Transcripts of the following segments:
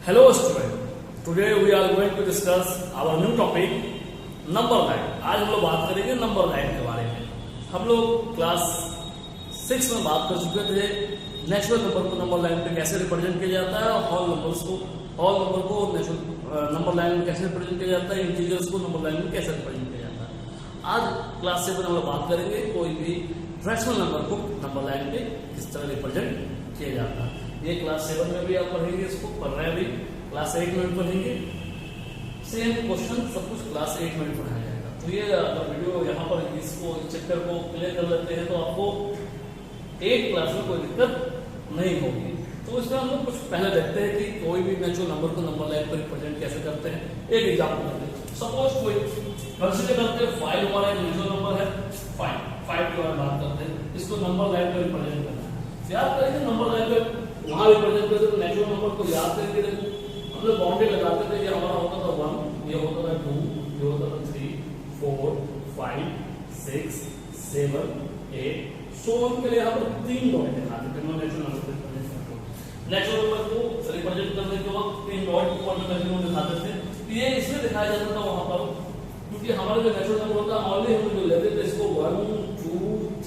Hello student, today we are going to discuss our new topic number line. आज हम लोग बात करेंगे नंबर लाइन के बारे में। हम लोग क्लास 6 में बात कर चुके थे नेचुरल नंबर को नंबर लाइन पे कैसे रिप्रेजेंट किया जाता है और होल नंबर को नंबर लाइन में कैसे रिप्रेजेंट किया जाता है, इंटीजर्स को नंबर लाइन में कैसे रिप्रेजेंट किया जाता है। आज क्लास 7 में हम लोग बात करेंगे कोई भी फ्रैक्शनल नंबर को नंबर लाइन पे किस तरह रिप्रेजेंट किया जाता है। ये क्लास 7 में भी आप पढ़ेंगे, इसको पढ़ रहे हैं अभी, क्लास 8 में भी पढ़ेंगे। सेम क्वेश्चन सब कुछ क्लास 8 में भी पढ़ाया जाएगा। तो ये वीडियो यहाँ पर इसको चैप्टर को क्लियर कर लेते हैं तो आपको 8 क्लास में कोई दिक्कत नहीं होगी। तो इसमें हम लोग कुछ पहले देखते हैं कि कोई भी नेचुरल नंबर को नंबर लाइन पर रिप्रेजेंट कैसे करते हैं। एक एग्जाम्पल करते हैं। सपोज कोई कंसीडर करते हैं 5 हमारा एक नेचुरल नंबर है, 5 की बात करते हैं, इसको नंबर लाइन पर रिप्रेजेंट करना है। याद करेंगे नंबर लाइन पे वहां रिप्रेजेंट करते तो नेचुरल नंबर को याद करके हम लोग बाउंड्री लगाते थे। ये हमारा होता था 1, ये होता था 2, ये होता था 3, 4, 5, 6, 7, 8, सो उनके लिए यहाँ पर 3 डॉट दिखाते थे। नेचुरल नंबर को नेचुरल नंबर को रिप्रेजेंट करने के वक्त 3 डॉट ऊपर में कंटिन्यू दिखाते थे। ये इसलिए दिखाया जाता था वहां पर क्योंकि हमारा जो नेचुरल नंबर होता है ऑनली हम जो लेते थे इसको 1, 2,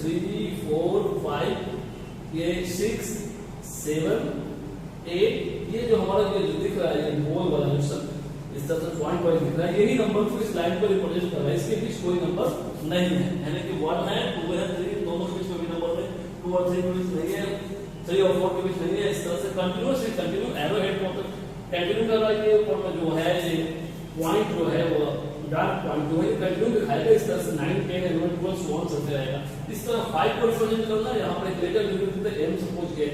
3, 4, 5, ये 6, 7, 8, ये जो हमारा ये जो दिख रहा है ये गोल वाला जो सब इस तरह से पॉइंट वाइज दिख रहा है, यही नंबर को इस लाइन पर रिप्रेजेंट कर रहा है। इसके बीच कोई नंबर नहीं है, यानी कि 1 है, 2 है, 3, दोनों के बीच में भी नंबर है, 2 और 3 के बीच नहीं है, 3 और 4 के बीच नहीं है। इस तरह से कंटिन्यू एरो हेड मतलब कंटिन्यू कर रहा है। ये ऊपर में जो है ये पॉइंट जो है वो डार्क पॉइंट जो है कंटिन्यू दिखाएगा। इस तरह से 9, 10, 11, 12 so on चलते रहेगा। इस तरह 5 को रिप्रेजेंट करना है। यहाँ पर एक लेटर लिख देते हैं m सपोज के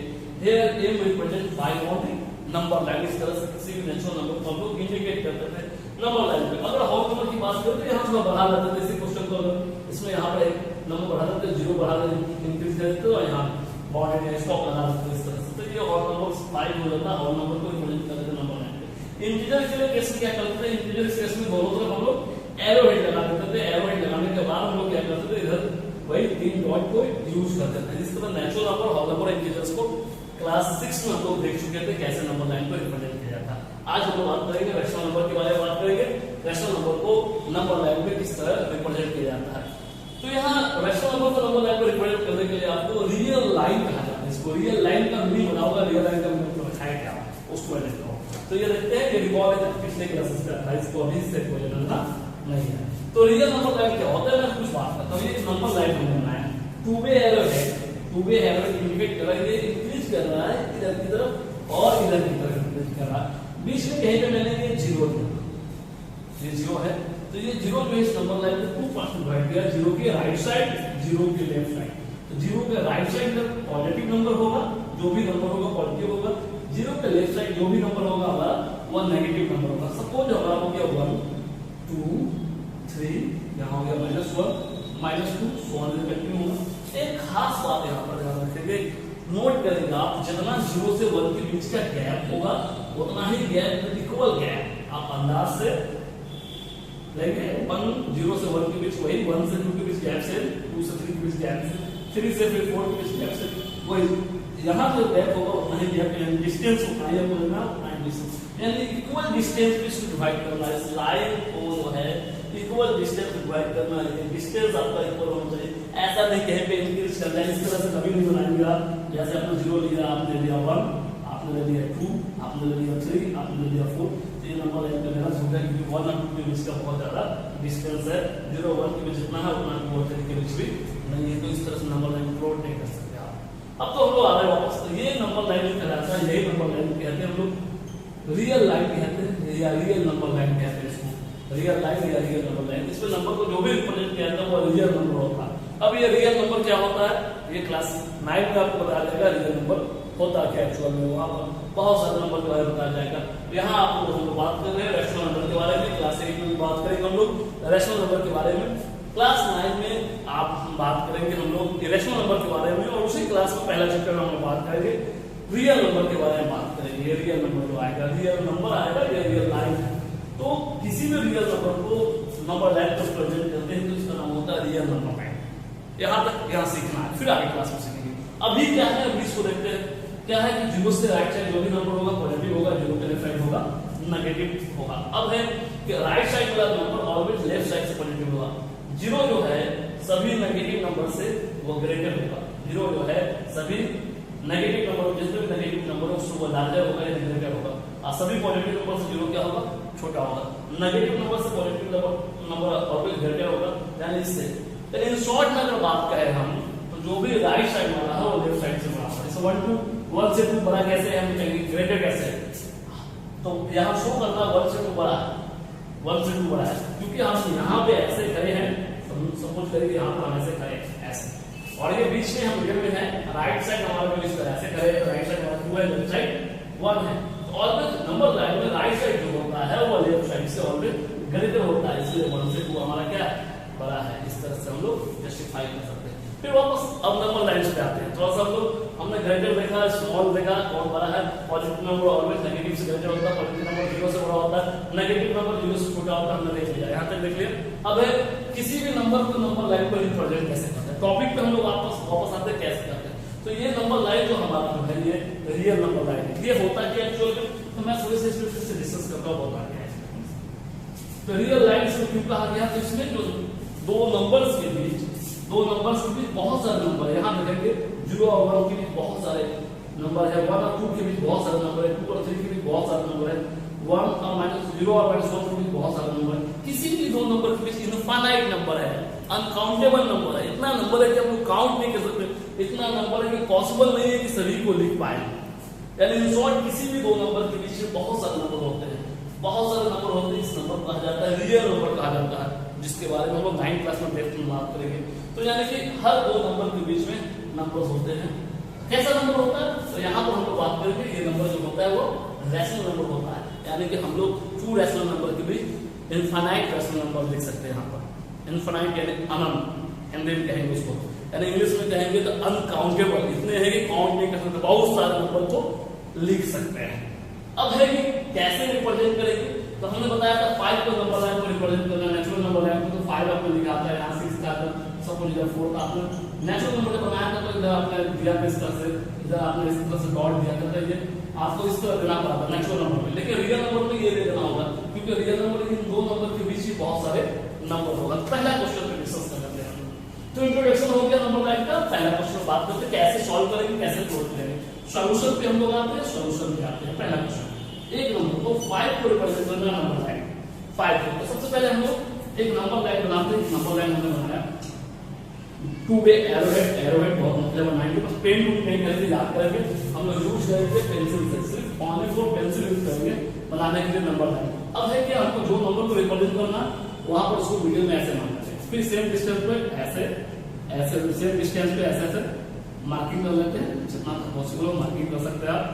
here m represent 5 on the number line. इस तरह से किसी भी नेचुरल नंबर को हम लोग इंडिकेट करते थे नंबर लाइन पे। अगर होल नंबर की बात करें तो यहाँ थोड़ा बढ़ा देते थे। इसी क्वेश्चन को इसमें यहाँ पर एक नंबर बढ़ा देते, 0 बढ़ा देते, इंक्रीज कर देते और यहाँ बॉडी में स्टॉप लगा देते इस तरह से। तो ये होल नंबर 5 हो जाता है, होल नंबर को रिप्रेजेंट कर देते नंबर लाइन पे। इंटीजर के लिए केस में क्या करते थे, इंटीजर केस में दोनों तरफ हम लोग एरो हेड लगा देते थे। एरो हेड लगाने के बाद हम लोग क्या करते थे, इधर वही 3 डॉट को यूज करते थे। इस तरह natural number, whole number, integers को क्लास 6 में हम लोग देख चुके थे कैसे नंबर लाइन को रिप्रेजेंट किया जाता है। आज हम लोग बात करेंगे रैशनल नंबर के बारे में बात करेंगे। रैशनल नंबर को नंबर लाइन में किस तरह रिप्रेजेंट किया जाता है। तो यहाँ रैशनल नंबर को नंबर लाइन को रिप्रेजेंट करने के लिए आपको रियल लाइन कहा जाता है। इसको रियल लाइन का मीनिंग बनाऊंगा, रियल लाइन का मीनिंग बताया क्या उसको मैं देखता हूँ। तो ये देखते हैं कि रिकॉर्ड है पिछले क्लासेस का था, इसको अभी से कोई जानना नहीं है। तो रियल नंबर लाइन क्या होता है, मैं कुछ बात करता हूँ। ये नंबर लाइन हमने बनाया, 2 वे एरो है, 2 वे एरो इंडिकेट कर रहा है, ये इंक्रीज कर रहा है इधर की तरफ और इधर की तरफ इंक्रीज कर रहा है। बीच में कहीं पे मैंने ये 0 दिया, ये 0 है। तो ये 0 जो इस नंबर लाइन में 2 पार्ट में डिवाइड किया, 0 के राइट साइड, 0 के लेफ्ट साइड। तो 0 के राइट साइड में पॉजिटिव नंबर होगा, जो भी नंबर होगा पॉजिटिव होगा। 0 के लेफ्ट साइड जो भी नंबर होगा हमारा वो नेगेटिव नंबर होगा। सपोज हमारा हो गया 1, 2, 3, यहाँ हो गया -1, -2 सो ऑन कंटिन्यू होगा। एक खास बात यहाँ पर ध्यान रखेंगे, नोट करेंगे आप, जितना 0 से 1 के बीच का गैप होगा उतना ही गैप इक्वल गैप आप अंदाज से लेंगे। 0 से 1 के बीच वही, 1 से 2 के बीच गैप से, 2 से 3 के बीच गैप से, 3 से फिर 4 के बीच गैप से, वही यहाँ जो गैप होगा उतना ही गैप, यानी डिस्टेंस उतना ही होगा, उतना ही डिस्टेंस, यानी इक्वल डिस्टेंस पे इसको डिवाइड करना है। इस लाइन को जो है इक्वल डिस्टेंस डिवाइड करना है, लेकिन डिस्टेंस आपका इक्वल होना चाहिए। ऐसा नहीं कहीं पे इंक्रीज करना है, इस तरह से कभी नहीं बनाएंगे आप। जैसे आपने 0 लिया, आपने लिया 1, आपने ले लिया 2, आपने ले लिया 3, आपने ले लिया 4, तो ये नंबर लाइन पे मेरा होगा क्योंकि 1 और 2 के बीच का बहुत ज्यादा डिस्टेंस है। 0 1 के बीच जितना है उतना 2 और 3 के बीच भी नहीं है। तो इस तरह से नंबर लाइन प्लॉट नहीं कर सकते आप। अब तो हम लोग आ रहे हैं वापस। तो ये नंबर लाइन कहलाता है, यही नंबर लाइन कहते हैं हम लोग, रियल लाइन कहते हैं या रियल नंबर लाइन कहते हैं इसको, रियल लाइन या रियल नंबर लाइन। इसमें नंबर को जो भी रिप्रेजेंट किया जाता है वो रियल नंबर होता है। अब ये रियल नंबर क्या होता है, ये क्लास 9 में आपको बताया जाएगा रियल नंबर होता क्या एक्चुअल में। वहां पर बहुत सारे नंबर के बारे में बताया जाएगा। यहाँ आपको हम लोग बात कर रहे हैं रैशनल नंबर के बारे में। क्लास 8 में बात करेंगे हम लोग रैशनल नंबर के बारे में। क्लास 9 में आप बात करेंगे हम लोग इरेशनल नंबर के बारे में, और उसी क्लास में पहला चैप्टर में हम लोग बात करेंगे रियल नंबर के बारे में बात करेंगे। ये रियल नंबर जो आएगा, रियल नंबर आएगा, ये रियल लाइन है। तो किसी भी रियल नंबर को नंबर लाइन पर प्रेजेंट करते हैं तो इसका नाम होता है रियल नंबर लाइन। यहाँ तक यहाँ सीखना है, फिर आगे क्लास में सीखेंगे। अभी क्या है, अभी इसको देखते हैं। क्या है कि जीरो से राइट साइड जो भी नंबर होगा पॉजिटिव होगा, जीरो के लेफ्ट साइड होगा नेगेटिव होगा। अब है कि राइट साइड वाला नंबर ऑलवेज लेफ्ट साइड से पॉजिटिव होगा। जीरो जो है सभी नेगेटिव नंबर से वो ग्रेटर होगा। जीरो जो है सभी नेगेटिव नंबर, जिसमें भी नेगेटिव नंबर हो उससे वो लार्जर होगा या ग्रेटर होगा, और सभी पॉजिटिव नंबर से जीरो क्या होगा, छोटा होगा। नेगेटिव नंबर से पॉजिटिव नंबर ऑलवेज ग्रेटर होगा, यानी इससे। लेकिन इन शॉर्ट में अगर बात करें हम, तो जो भी राइट साइड वाला है वो लेफ्ट साइड से बड़ा होगा। जैसे 1 से 2 बड़ा कैसे है, हम कहेंगे ग्रेटर कैसे है, तो यहाँ शो करना 1 से 2 बड़ा है, 1 से 2 बड़ा है, क्योंकि हम यहाँ पे ऐसे खड़े हैं, सपोज करिए यहाँ पर हम ऐसे खड़े ऐसे, और ये बीच में हम मिडिल में है, राइट साइड हमारा जो इस तरह ऐसे खड़े, राइट साइड हमारा 2 है, लेफ्ट साइड 1 है। तो ऑलवेज नंबर लाइन में राइट साइड जो होता है वो लेफ्ट साइड से ऑलवेज ग्रेटर होता है, इसलिए 1 से 2 हमारा क्या बड़ा है। इस तरह से हम लोग जस्टिफाई कर सकते हैं। फिर वापस अब नंबर लाइन पे आते हैं। थोड़ा सा हम लोग हमने ग्रेटर देखा, स्मॉल देखा, कौन बड़ा है, पॉजिटिव नंबर ऑलवेज नेगेटिव से ग्रेटर होता है, पॉजिटिव नंबर 0 से बड़ा होता है, नेगेटिव नंबर 0 से छोटा होता है, हमने देख लिया, यहाँ तक देख लिया। अब है किसी भी नंबर को नंबर लाइन पर रिप्रेजेंट कैसे करते हैं, टॉपिक पे हम लोग वापस आते हैं कैसे करते हैं। तो ये नंबर लाइन जो हमारा जो है ये रियल नंबर लाइन है, ये होता है एक्चुअल में, तो मैं थोड़े से इससे डिस्कस करता हूँ बहुत आगे। तो रियल लाइन से क्यों कहा गया, तो इसमें जो दो नंबर्स के बीच बहुत सारे नंबर है, यहाँ देखेंगे 0 और 1 के बीच बहुत सारे नंबर है, 1 और 2 के बीच बहुत सारे नंबर है, 2 और 3 के बीच बहुत सारे नंबर है, 1 और -0 और -1 के बीच बहुत सारे नंबर है। किसी भी दो नंबर के बीच इनफाइनाइट नंबर है, अनकाउंटेबल नंबर है, इतना नंबर है कि हम लोग काउंट नहीं कर सकते, इतना नंबर है कि पॉसिबल नहीं है कि सभी को लिख पाए। यानी इन शॉर्ट किसी भी दो नंबर के बीच में बहुत सारे नंबर होते हैं, बहुत सारे नंबर होते हैं, इस नंबर को कहा जाता है रियल नंबर कहा जाता है, जिसके बारे में हम लोग 9th क्लास में डेप्थ में बात करेंगे। तो यानी कि हर दो नंबर के बीच में नंबर्स होते हैं। कैसा नंबर होता है, तो यहाँ पर हम लोग बात करेंगे, ये नंबर जो होता है वो रैशनल नंबर होता है, यानी कि हम लोग 2 रैशनल नंबर के बीच इनफाइनाइट रैशनल नंबर लिख सकते हैं। यहाँ पर इनफाइनाइट यानी अनंत, हिंदी में कहेंगे उसको, यानी इंग्लिश में कहेंगे तो अनकाउंटेबल, इतने हैं कि काउंट नहीं कर सकते, बहुत सारे नंबर को लिख सकते हैं। अब है कि कैसे रिप्रेजेंट करेंगे, तो हमने बताया था 5 को नंबर लाइन को रिप्रेजेंट करना, नेचुरल नंबर लाइन को, तो 5 आपने लिखा था, यहाँ 6 का था, सपोज इधर 4 था, आपने नेचुरल नंबर बनाया था, तो इधर आपने दिया था इस तरह से, इधर आपने इस तरह से डॉट दिया था, ये आपको इस तरह देना पड़ा था नेचुरल नंबर में। लेकिन रियल नंबर में ये दे देना होगा, क्योंकि रियल नंबर इन दो नंबर के बीच ही बहुत सारे नंबर होगा। पहला क्वेश्चन पे डिस्कस कर लेते हैं। तो इंट्रोडक्शन हो गया नंबर लाइन का। पहला क्वेश्चन बात करते हैं कैसे सॉल्व करेंगे, कैसे प्रूव करेंगे। सॉल्यूशन पे हम लोग आते हैं, सॉल्यूशन पे आते हैं। पहला क्वेश्चन, एक नंबर को 5 को रिप्रेजेंट करना नंबर लाइन 5 को, तो सबसे पहले हम लोग एक नंबर लाइन बनाते हैं। नंबर लाइन हमने बनाया 2 वे एरोहेड बहुत मतलब बनाएंगे, बस पेन टू नहीं करके याद करेंगे, हम लोग यूज करेंगे पेंसिल से, सिर्फ ओनली फॉर पेंसिल यूज करेंगे बनाने के लिए नंबर लाइन। अब है कि हमको जो नंबर को रिप्रेजेंट करना वहां पर उसको वीडियो में ऐसे मानना है, फिर सेम डिस्टेंस पे ऐसे ऐसे सेम डिस्टेंस पे ऐसे ऐसे मार्किंग कर लेते हैं, जितना पॉसिबल हो मार्किंग कर सकते हैं आप।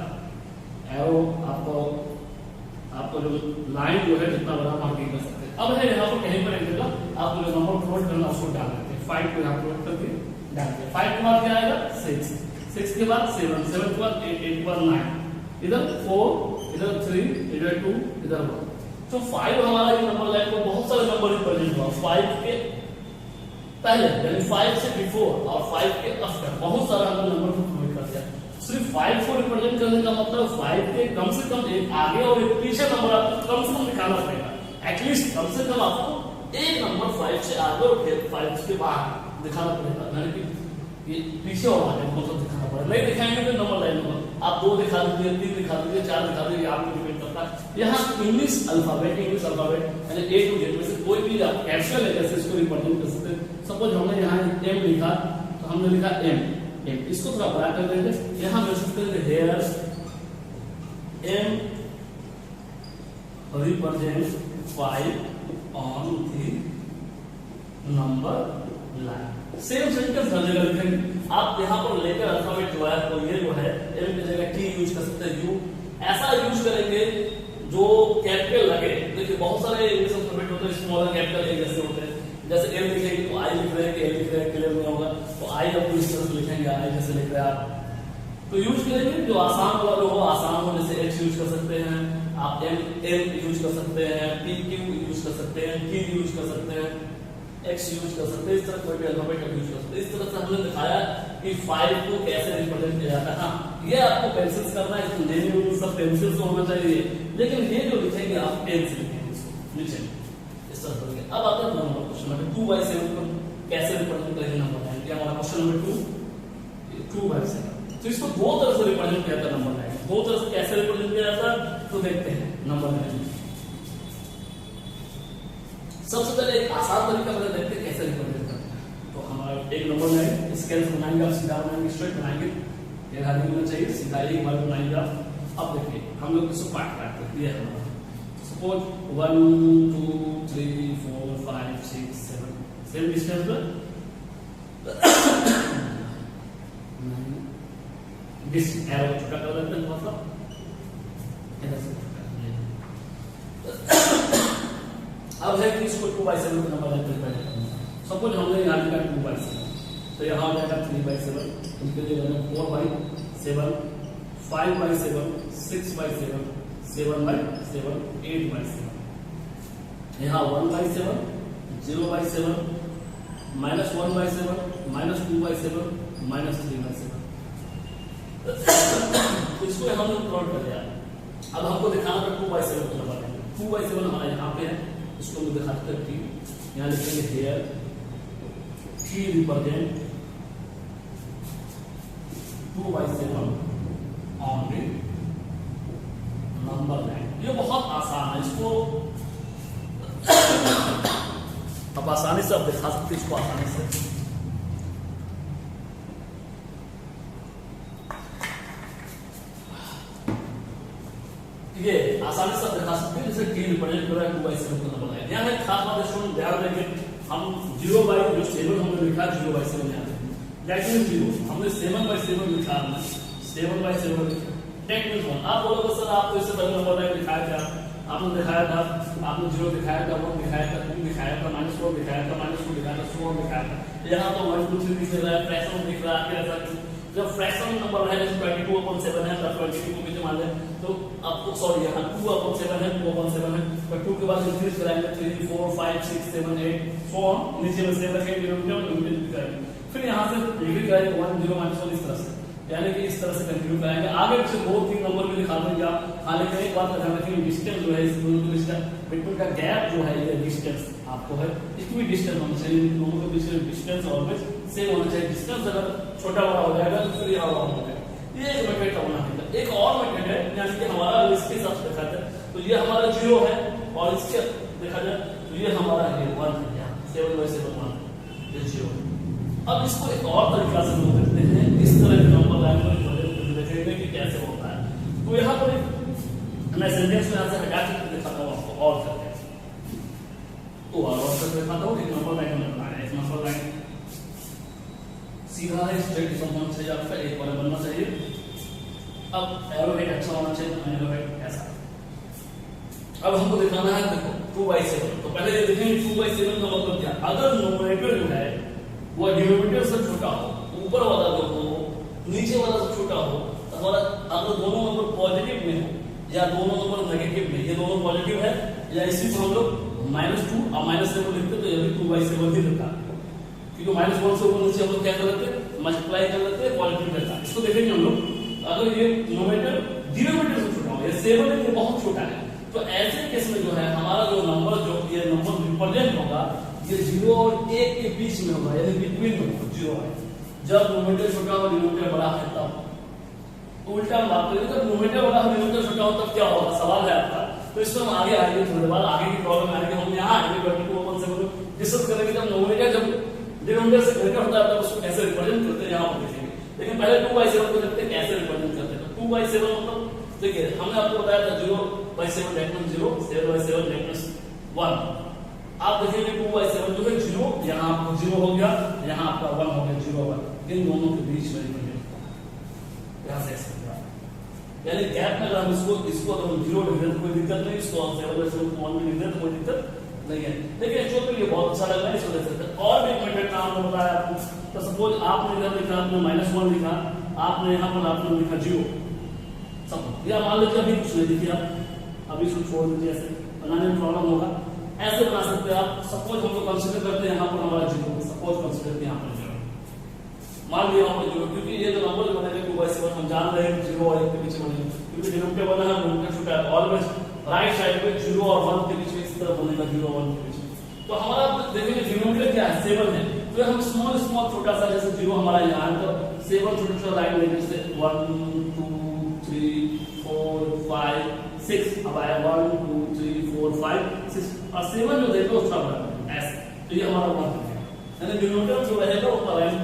एरो आपको जो लाइन जो है जितना बड़ा मार्किंग कर सकते हैं। अब है यहाँ पर कहीं पर एक जगह आपको जो नंबर प्लॉट करना उसको डाल देते हैं, 5 को यहाँ प्लॉट करके डाल देते हैं। 5 के बाद क्या आएगा 6, 6 के बाद 7, 7 के बाद 8, 8 के बाद 9, इधर 4, इधर 3, इधर 2, इधर 1। तो 5 हमारा ये नंबर लाइन को बहुत सारे नंबर रिप्रेजेंट हुआ, 5 के पहले यानी 5 से बिफोर और 5 के आफ्टर बहुत सारा नंबर को प्रोवाइड कर दिया। सिर्फ 5 को रिप्रेजेंट करने का मतलब 5 के कम से कम एक आगे और एक पीछे नंबर आपको कम से कम निकालना पड़ेगा। एटलीस्ट कम से कम आपको एक नंबर 5 से आगे और 5 के बाहर दिखाना पड़ेगा, यानी कि ये पीछे और आगे मतलब दिखाना पड़ेगा। नहीं दिखाएंगे तो नंबर लाइन नंबर आप 2 दिखा दीजिए, 3 दिखा दीजिए, 4 दिखा दीजिए, आपको डिपेंड करता है। यहाँ इंग्लिश अल्फाबेट यानी A to Z में से कोई भी आप कैप्शन है जैसे इसको रिप्रेजेंट कर सकते हैं। सपोज हमने यहाँ M लिखा तो हमने लिखा M, इसको थोड़ा बड़ा कर देंगे, यहाँ मैसेज करेंगे here M represent 5 on the number line. Same sentence हर जगह लिखेंगे आप। यहाँ पर लेटर अल्फाबेट जो है तो ये जो है M की जगह T यूज कर सकते हैं, U ऐसा यूज करेंगे जो कैपिटल लगे। देखिए बहुत सारे इंग्लिश अल्फाबेट होते हैं, स्मॉलर कैपिटल एक जैसे होते हैं, जैसे L लिखेंगे तो I लिख रहे हैं कि L लिख रहे हैं, क्लियर नहीं होगा तो I अब इस तरह से लिखेंगे, I जैसे लिख रहे हैं आप। तो यूज करेंगे जो आसान वाला हो, आसान हो जैसे H यूज कर सकते हैं आप, M यूज कर सकते हैं, PQ यूज कर सकते हैं, Q यूज कर सकते हैं, X यूज कर सकते हैं, इस तरह कोई भी अल्फाबेट यूज कर सकते हैं। इस तरह से हमने दिखाया कि 5 को कैसे रिप्रेजेंट किया जाता है। हाँ, ये आपको पेंसिल्स करना है, इसमें नेम सब पेंसिल्स होना चाहिए, लेकिन ये जो लिखेंगे आप पेन से लिखेंगे इसको नीचे इस तरह से। अब आता है नंबर क्वेश्चन नंबर 2/7 को कैसे रिप्रेजेंट करेंगे नंबर लाइन। क्या हमारा क्वेश्चन नंबर 2/7। तो इसको दो तरह से रिप्रेजेंट किया जाता है नंबर लाइन। दो तरह से कैसे रिप्रेजेंट किया जाता है तो देखते हैं नंबर लाइन। सबसे पहले एक आसान तरीका पहले देखते हैं कैसे रिप्रेजेंट करते हैं। तो हमारा एक नंबर लाइन स्केल से बनाएंगे, आप सीधा बनाएंगे, स्ट्रेट बनाएंगे, ये आगे होना चाहिए, सीधा एक बार बनाएंगे आप। अब देखिए हम लोग इसको पार्ट करते हैं। हमारा सपोज 1 2 3 4 5 6 7 सेम डिस्टेंस पर दिस एरो छोटा कर देते हैं थोड़ा सा, इधर से अब है कि इसको 2/7 का नंबर लेते हैं। सपोज हमने यहाँ लिखा 2/7, तो यहाँ हो जाएगा 3/7, इनके लिए बना 4/7, 5/7, 6/7, 7/7, 8/7। यहाँ 1/7, 0/7, -1/7, -2/7, -3/7। इसको हम लोग प्लॉट कर दिया। अब हमको दिखाना था 2/7 का नंबर है। 2/7 हमारा यहाँ पे है, इसको हम दिखाते हैं। T यहाँ लिखेंगे here, T represent 2/7 on the number line. ये बहुत आसान है, इसको आप आसानी से आप दिखा सकते हैं इसको आसानी से। ये आसानी से दिखा सकते हैं, जैसे T रिप्रेजेंट कर रहा है 2/7 का नंबर लाइन। यहाँ एक खास बात है, स्टूडेंट ध्यान देंगे, हम 0/7 हमने लिखा 0/7 यहाँ दैट मींस 0, हमने 7/7 लिखा, हमने 7/7 लिखा, दैट मींस 1। आप बोलोगे सर आप तो इससे पहले नंबर लाइन दिखाया था, आपने दिखाया था, आपने 0 दिखाया था, 1 दिखाया था, 2 दिखाया था, -4 दिखाया था, -2 दिखाया था, 4 दिखाया था। यहाँ तो 1 2 3 दिख रहा है, फ्रैक्शन दिख रहा है। ऐसा जब फ्रैक्शन नंबर है जैसे 22/7 है, तब 22 को पीछे मान लें तो आपको सॉरी यहाँ 2/7 है, 2/7 है, पर 2 के बाद इंक्रीज कराएंगे 3 4 5 6 7 8 सो ऑन, नीचे में 7 रखेंगे, लिमिट करेंगे, फिर यहाँ से डिग्री करेंगे 1 0 -1 इस तरह से, यानी कि इस तरह से कंटिन्यू कराएंगे। आगे पीछे 2-3 नंबर भी दिखा देंगे आप। हाँ, लेकिन एक बात ध्यान रखिए, डिस्टेंस जो है इस दोनों के बीच का बिटवीन का गैप जो है, ये डिस्टेंस आपको है, इसकी भी डिस्टेंस होना चाहिए, इन दोनों के बीच का डिस्टेंस ऑलवेज सेम होना चाहिए। डिस्टेंस अगर छोटा बड़ा हो जाएगा तो फिर यहाँ बड़ा हो जाएगा। ये एक मेथड का होना है। एक और मेथड है, यानी कि हमारा इसके हिसाब से देखा जाए तो ये हमारा 0 है, और इसके देखा जाए तो ये हमारा है 1 है, यहाँ 7/7 1 ये 0। अब इसको एक और तरीका से हम देखते हैं, इस तरह के नंबर लाइन पर देखेंगे कि कैसे होता है। तो यहाँ पर मैं सेंटेंस में यहाँ से हटा के दिखाता हूँ आपको और करके, तो और करके दिखाता हूँ। एक नंबर लाइन में बनाया है, एक नंबर लाइन सीधा है, स्ट्रेट होना चाहिए आपका, एक बार बनना चाहिए। अब एरो हेड अच्छा होना चाहिए, एरो हेड ऐसा। अब हमको दिखाना है, देखो 2/7, तो पहले ये देखेंगे 2/7 का मतलब क्या। अगर न्यूमरेटर जो है वो डिनोमिनेटर से छोटा हो, ऊपर वाला जो हो नीचे वाला से छोटा हो, तो हमारा अगर दोनों नंबर पॉजिटिव में हो या दोनों नंबर नेगेटिव में, ये दोनों पॉजिटिव है या इसी को हम लोग -2 और -7 लिखते तो ये भी 2/7 ही लिखता, क्योंकि -1 से ऊपर नीचे हम लोग क्या कर लेते हैं, मल्टीप्लाई कर लेते हैं, पॉजिटिव रहता। इसको देखेंगे हम लोग, अगर ये न्यूमरेटर डिनोमिनेटर से छोटा हो, ये 7 है, ये बहुत छोटा है, तो ऐसे केस में जो है हमारा जो नंबर जो ये नंबर रिप्रेजेंट होगा ये 0 और 1 के बीच में होगा, यानी बिटवीन में होगा, 0 है। जब न्यूमरेटर छोटा हो डिनोमिनेटर बड़ा है तब उल्टा बात करें, जब न्यूमरेटर बड़ा हो डिनोमिनेटर छोटा हो तब क्या होगा, सवाल है आपका। तो इसमें हम आगे आएंगे, थोड़ी बार आगे की प्रॉब्लम आएगी, हम यहाँ आएंगे 22/7 डिस्कस करेंगे। जब न्यूमरेटर जब डिनोमिनेटर से ग्रेटर होता है तब उसको कैसे रिप्रेजेंट करते हैं, यहाँ पर देखेंगे। लेकिन पहले 2/7 को देखते हैं कैसे रिप्रेजेंट करते हैं। 2/7 मतलब देखिए हमने आपको बताया था 0/7 दैट मींस 0, 7/7 दैट मींस 1। आप देखेंगे 2/7 जो है 0, यहाँ आपको 0 हो गया, यहाँ आपका 1 हो गया, 0 1, इन दोनों के बीच में यहाँ से ऐसे यानी गैप में अगर हम इसको अगर 0 लिख दें तो कोई दिक्कत नहीं, इसको 7/7 को 1 में लिख दें तो कोई दिक्कत नहीं है। लेकिन एक्चुअली तो ये बहुत अच्छा लग रहा है, इसको देख सकते हैं। और भी एक मेथड का हमने बताया आपको, तो सपोज आपने इधर लिखा, आपने -1 लिखा, आपने यहाँ पर आपने लिखा 0, सब या मान लीजिए अभी कुछ नहीं लिखिए आप, अभी इसको छोड़ दीजिए, ऐसे बनाने में प्रॉब्लम होगा, ऐसे बना सकते हैं आप। सपोज हम लोग कंसीडर करते हैं यहाँ पर हमारा 0, सपोज कंसीडर करते हैं यहाँ पर 0, मान लिया हम जीरो, क्योंकि ये जो नंबर बनेगा 2/7 हम जान रहे हैं 0 और 1 के बीच बनेगा, क्योंकि डिनोमिनेटर बना है डिनोमिनेटर छोटा है, ऑलवेज राइट साइड पे 0 और 1 के बीच में इस तरह बनेगा 0 और 1 के बीच में। तो हमारा देखेंगे डिनोमिनेटर क्या है 7 है, तो हम स्मॉल स्मॉल छोटा सा जैसे 0 हमारा यहाँ है तो 7 छोटा छोटा लाइन लेंगे, जैसे 1 2 3 4 5 6, अब आया 1 2 3 4 5 6 और 7 जो देखो उसका बराबर ऐसे, तो ये हमारा 1 है, यानी डिनोमिनेटर जो रहेगा वो लाइन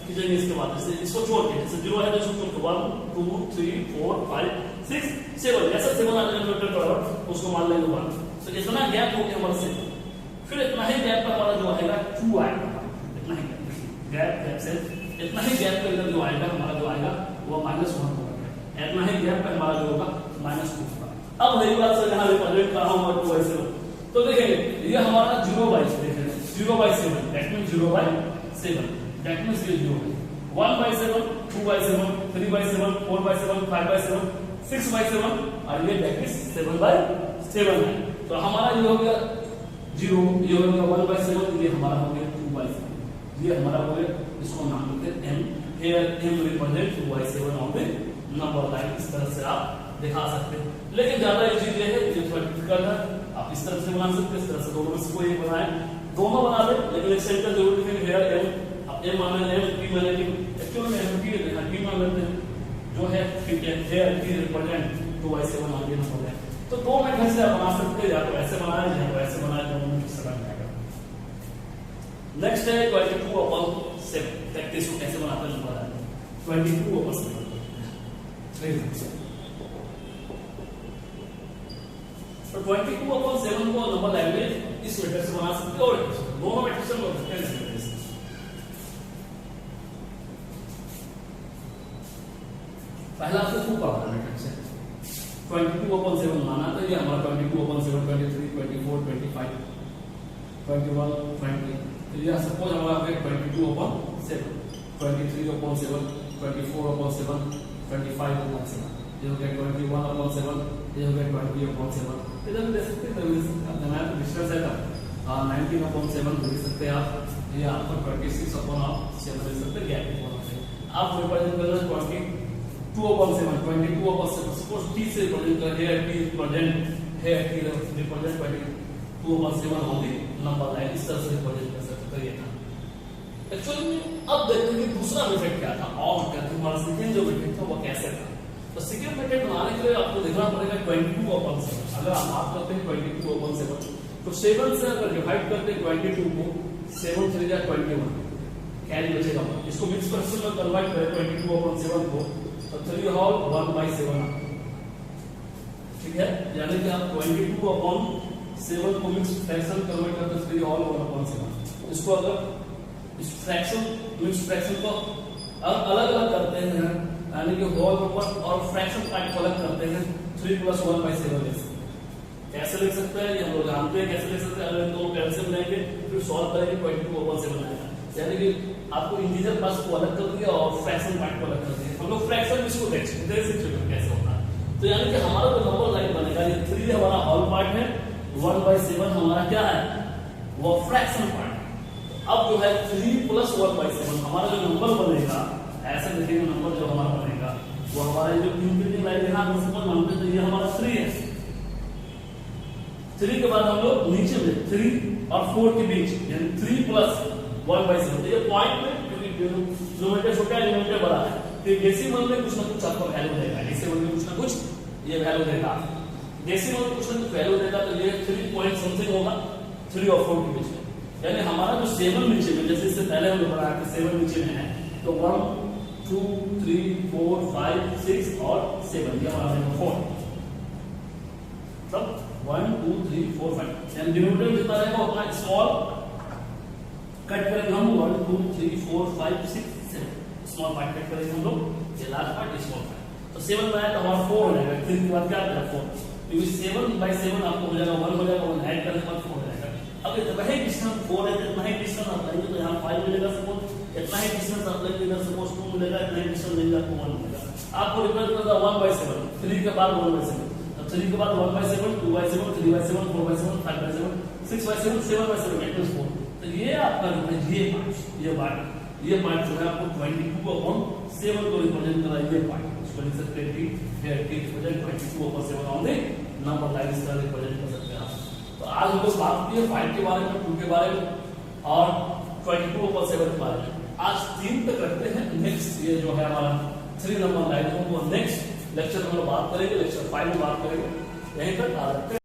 खींचेंगे इसके बाद, जैसे इसको छोड़ के, जैसे 0 है तो इसको छोड़ के 1 2 3 4 5 6 7 ऐसा 7 आ जाएगा डिनोमिनेटर बराबर, उसको मान लेंगे 1, तो इतना गैप हो गया हमारा 7, फिर इतना ही गैप पर हमारा जो आएगा 2 आएगा, इतना ही गैप से इतना ही गैप पे इधर जो आएगा हमारा जो आएगा वो -1 होगा, इतना ही गैप पे हमारा जो होगा -2 होगा। अब रही बात सर यहाँ रिप्रेजेंट कर रहा हूँ 2/7, तो देखेंगे ये हमारा 0/7 देखेंगे 0/7 दैट मींस 0/7 दैट मींस ये 0 है, 1/7 2/7 3/7 4/7 5/7 6/7 और ये दैट मींस 7/7 है, तो हमारा ये हो गया 0, ये हो गया 1/7, ये हमारा हो गया 2/7, ये हमारा हो गया, इसको नाम देते हैं m, here m represent 2/7 on the number line, इस तरह से आप दिखा सकते हैं, लेकिन ज्यादा इजी ये है, ये थोड़ा डिफिकल्ट है, आप इस तरह से बना सकते हैं, इस तरह से दोनों में से कोई एक बनाए, दोनों बना दे, लेकिन एक सेंटर जरूर लिखेंगे here m, अब m माने m p माने कि एक्चुअली में m p है, यहाँ p मान लेते हैं जो है, ठीक है, here p represent 2/7 on the number line, तो दो मेथड से आप बना सकते हैं, या तो ऐसे बनाए या तो ऐसे बनाए, दोनों में किस तरह जाएगा। नेक्स्ट है 22/7, देखते इसको कैसे बनाते हैं नंबर लाइन 22/7, तो 22/7 को नंबर लाइन में इस मेथड से बना सकते हैं, और दोनों मेथड से बना सकते हैं। पहला आपको 2 का मेथड से 22/7 माना, तो ये हमारा 22/7 23 24 25 21 20, तो ये सपोज हमारा 22/7 23/7 24/7 25/7, ये हो गया 21/7, ये हो गया 20/7, इधर भी दे सकते हैं, तो डिस्टेंस है 19/7 दे सकते हैं आप, ये आपको 26/7 दे सकते हैं, गैप होना चाहिए, आप रिप्रेजेंट करना 22/7 सपोज t से रिप्रेजेंट कर, here t represent, here t represent 22/7 on the number line, इस तरह से रिप्रेजेंट कर सकते हैं, ये था एक्चुअली में। अब देखते हैं कि दूसरा मेथड क्या था, और क्या था हमारा सेकंड जो मेथड था वो कैसे था, तो सेकंड मेथड बनाने के लिए आपको देखना पड़ेगा 22/7, अगर आप बात करते हैं 22/7 तो 7 से अगर डिवाइड करते हैं 22 को, 7 3 या 21 कैरी बचेगा, इसको मिक्स फ्रैक्शन में कन्वर्ट करें 22/7 को, तो 3 होल 1/7, ठीक है, यानी कि आप 22/7 को मिक्स फ्रैक्शन कन्वर्ट करते 3 होल 1/7, इसको अगर इस फ्रैक्शन मिक्स फ्रैक्शन को अलग अलग करते हैं, यानी कि होल नंबर और फ्रैक्शन पार्ट को अलग करते हैं, 3 + 1/7 लिख सकते हैं, कैसे लिख सकते हैं ये हम लोग जानते हैं, कैसे लिख सकते हैं, अगर दोनों कैलसियम लेंगे फिर सॉल्व करेंगे 22/7 आएगा, यानी कि आपको इंटीजर पार्ट को अलग कर दिया और फ्रैक्शन पार्ट को अलग कर दिया, हम लोग फ्रैक्शन इसको देख सकते हैं कैसे होता है, तो यानी कि हमारा जो नंबर लाइन बनेगा, ये 3 हमारा होल पार्ट है, 1/7 हमारा क्या है वो फ्रैक्शन पार्ट, अब जो है 3 + 1/7 हमारा जो नंबर बनेगा, ऐसे देखिए नंबर जो हमारा बनेगा वो हमारा जो इंक्रीजिंग लाइन है ना, सपोज मानते हैं तो ये हमारा 3 है, 3 के बाद हम लोग नीचे में 3 और 4 के बीच यानी 3 + 1/7, तो ये पॉइंट में क्योंकि डिनोमिनेटर छोटा है डिनोमिनेटर बड़ा है, तो डेसिमल में कुछ ना कुछ आपको वैल्यू देगा, डेसिमल में कुछ ना कुछ ये वैल्यू देगा, डेसिमल में कुछ ना कुछ वैल्यू देगा, तो ये 3 पॉइंट समथिंग होगा 3 और 4 के बीच में, यानी हमारा जो 7 नीचे में, जैसे इससे पहले हमने पढ़ा कि 7 नीचे में है, तो 1 2 3 4 5 6 और 7 ये हमारा है 4, तब 1 2 3 4 5 यानी डिनोमिनेटर जितना रहेगा उतना स्मॉल कट करेंगे हम, 1 2 3 4 5 6 7 स्मॉल पार्ट कट करेंगे हम लोग, ये लास्ट पार्ट स्मॉल पार्ट, तो 7 में आया तो हमारा 4 हो जाएगा, 3 के बाद क्या आता है 4, क्योंकि 7/7 आपको हो जाएगा 1 हो जाएगा, 1 ऐड करने के बाद 4 हो जाएगा, अब इतना ही डिस्टेंस 4 है, इतना ही डिस्टेंस आप लेंगे तो यहाँ 5 मिलेगा, सपोज इतना ही डिस्टेंस आप लेंगे इधर सपोज 2 मिलेगा, इतना ही डिस्टेंस लेंगे आपको 1 मिलेगा, आपको रिप्रेजेंट करना 1/7, 3 के बाद 1/7, तब 3 के बाद 1/7 2/7 3/7 4/7 5/7 6/7 7/7 4, तो ये आपका ये पार्ट ये पॉइंट जो है आपको 22/7 को रिप्रेजेंट कर रहा है। ये पॉइंट इसको लिख सकते हैं कि 22/7 ऑन द नंबर लाइन इस तरह रिप्रेजेंट कर सकते हैं आप। तो आज हम लोग बात की है 5 के बारे में, 2 के बारे में और 22/7 के बारे में। आज 3 तक रखते हैं। नेक्स्ट ये जो है हमारा 3 नंबर लाइन है वो नेक्स्ट लेक्चर में हम लोग बात करेंगे, लेक्चर 5 में बात करेंगे। यहीं तक आ सकते हैं।